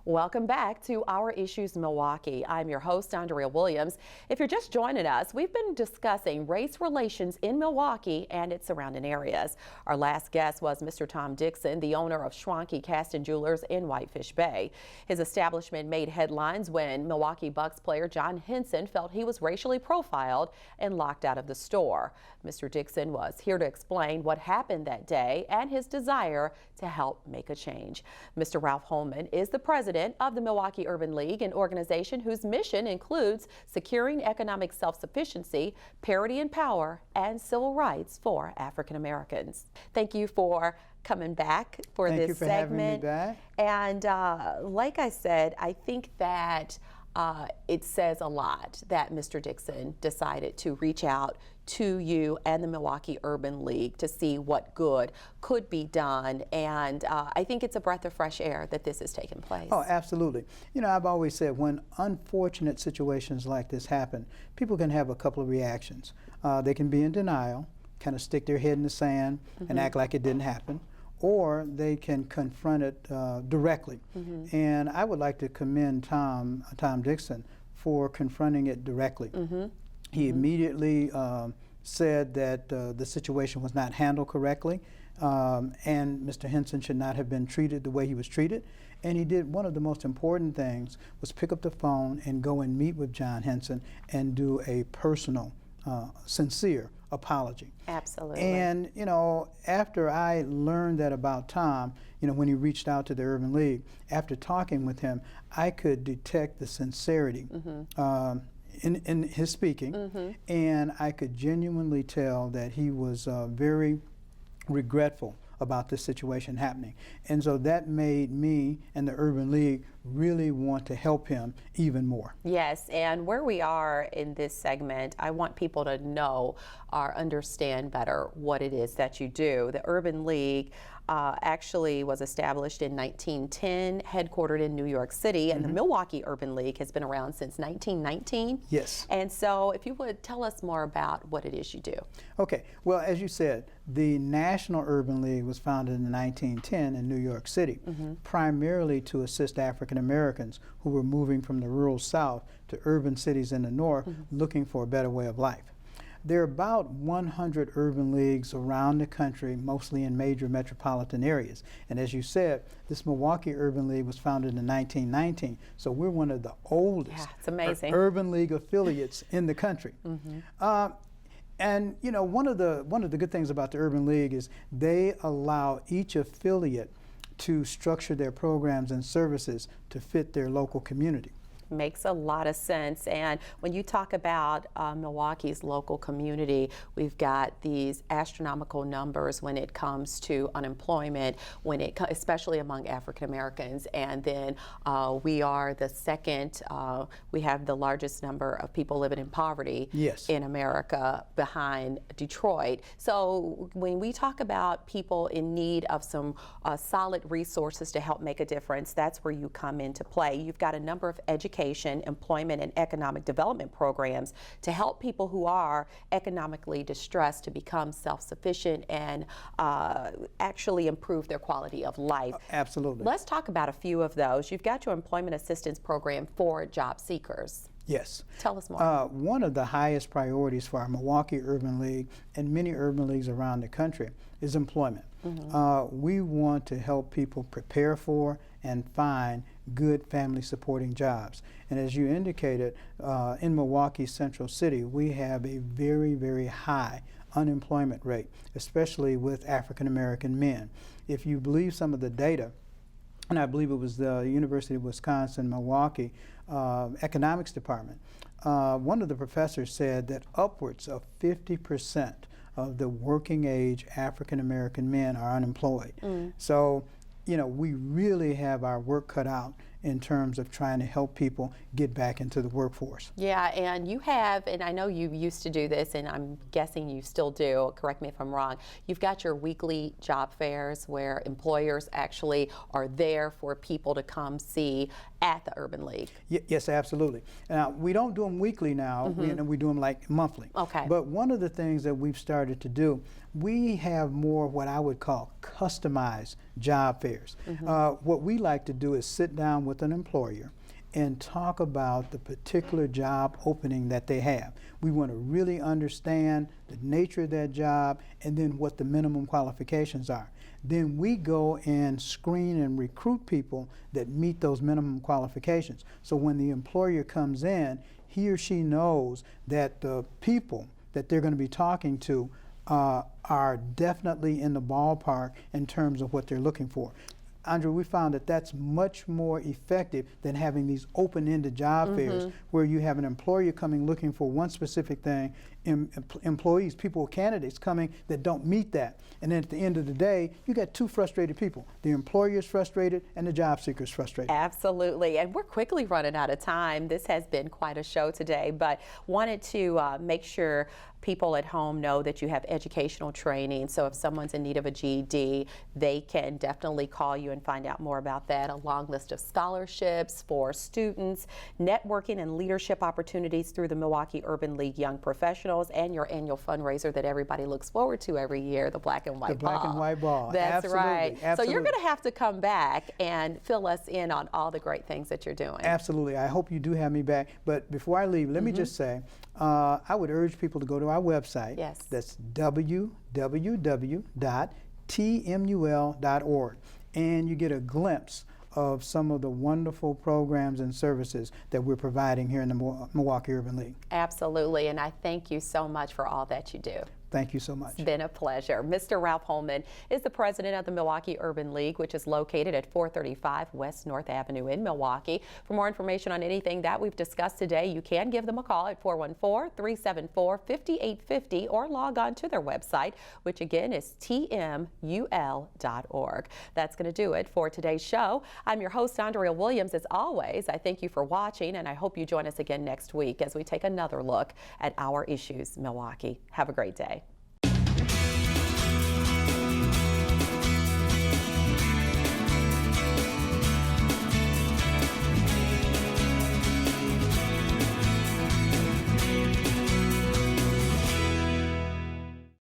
Welcome back to Our Issues Milwaukee. I'm your host, Andrea Williams. If you're just joining us, we've been discussing race relations in Milwaukee and its surrounding areas. Our last guest was Mr. Tom Dixon, the owner of Schwanke Caston Jewelers in Whitefish Bay. His establishment made headlines when Milwaukee Bucks player John Henson felt he was racially profiled and locked out of the store. Mr. Dixon was here to explain what happened that day and his desire to help make a change. Mr. Ralph Hollman is the president of the Milwaukee Urban League, an organization whose mission includes securing economic self-sufficiency, parity in power, and civil rights for African Americans. Thank you for coming back for this segment. Thank you for having me back. And like I said, I think that it says a lot that Mr. Dixon decided to reach out to you and the Milwaukee Urban League to see what good could be done. And I think it's a breath of fresh air that this is taking place. Oh, absolutely. You know, I've always said when unfortunate situations like this happen, people can have a couple of reactions. They can be in denial, kind of stick their head in the sand and act like it didn't happen, or they can confront it directly. And I would like to commend Tom Dixon for confronting it directly. He immediately said that the situation was not handled correctly, and Mr. Henson should not have been treated the way he was treated. And he did one of the most important things was pick up the phone and go and meet with John Henson and do a personal, sincere apology. Absolutely. And, you know, after I learned that about Tom, you know, when he reached out to the Urban League, after talking with him, I could detect the sincerity in his speaking, and I could genuinely tell that he was very regretful about this situation happening. And so that made me and the Urban League really want to help him even more. Yes, and where we are in this segment, I want people to know or understand better what it is that you do. The Urban League actually was established in 1910, headquartered in New York City, and the Milwaukee Urban League has been around since 1919. Yes. And so if you would tell us more about what it is you do. Okay, well, as you said, the National Urban League was founded in 1910 in New York City, primarily to assist African Americans who were moving from the rural South to urban cities in the North looking for a better way of life. There are about 100 urban leagues around the country, mostly in major metropolitan areas. And as you said, this Milwaukee Urban League was founded in 1919, so we're one of the oldest it's amazing. Urban League affiliates in the country. And you know, one of the good things about the Urban League is they allow each affiliate to structure their programs and services to fit their local community. Makes a lot of sense. And when you talk about Milwaukee's local community, we've got these astronomical numbers when it comes to unemployment, especially among African Americans. And then we are the second, we have the largest number of people living in poverty in America behind Detroit. So when we talk about people in need of some solid resources to help make a difference, that's where you come into play. You've got a number of education, employment, and economic development programs to help people who are economically distressed to become self-sufficient and actually improve their quality of life. Absolutely. Let's talk about a few of those. You've got your employment assistance program for job seekers. Yes. Tell us more. One of the highest priorities for our Milwaukee Urban League and many urban leagues around the country is employment. We want to help people prepare for and find good family supporting jobs. And as you indicated, in Milwaukee Central City, we have a very, very high unemployment rate, especially with African American men. If you believe some of the data, and I believe it was the University of Wisconsin-Milwaukee economics department, one of the professors said that upwards of 50% of the working age African American men are unemployed. So, you know, we really have our work cut out in terms of trying to help people get back into the workforce. Yeah, and you have, and I know you used to do this, and I'm guessing you still do, correct me if I'm wrong, you've got your weekly job fairs where employers actually are there for people to come see at the Urban League. Yes, absolutely. Now, we don't do them weekly now, we do them like monthly. Okay. But one of the things that we've started to do, we have more what I would call customized job fairs. What we like to do is sit down with an employer and talk about the particular job opening that they have. We want to really understand the nature of that job and then what the minimum qualifications are. Then we go and screen and recruit people that meet those minimum qualifications. So when the employer comes in, he or she knows that the people that they're going to be talking to are definitely in the ballpark in terms of what they're looking for. Andrea, we found that that's much more effective than having these open-ended job fairs where you have an employer coming looking for one specific thing, employees, people, candidates coming that don't meet that. And then at the end of the day, you got two frustrated people. The employer is frustrated and the job seeker is frustrated. Absolutely. And we're quickly running out of time. This has been quite a show today, but wanted to make sure people at home know that you have educational training. So if someone's in need of a GED, they can definitely call you and find out more about that. A long list of scholarships for students, networking and leadership opportunities through the Milwaukee Urban League Young Professionals, and your annual fundraiser that everybody looks forward to every year, the Black and White Ball. The Black and White Ball. That's Absolutely. right. Absolutely. So you're going to have to come back and fill us in on all the great things that you're doing. Absolutely. I hope you do have me back. But before I leave, let me just say, I would urge people to go to our website. Yes. That's www.tmul.org. And you get a glimpse of some of the wonderful programs and services that we're providing here in the Milwaukee Urban League. Absolutely. And I thank you so much for all that you do. Thank you so much. It's been a pleasure. Mr. Ralph Hollman is the president of the Milwaukee Urban League, which is located at 435 West North Avenue in Milwaukee. For more information on anything that we've discussed today, you can give them a call at 414-374-5850 or log on to their website, which again is tmul.org. That's going to do it for today's show. I'm your host, Andrea Williams. As always, I thank you for watching, and I hope you join us again next week as we take another look at our issues, Milwaukee. Have a great day.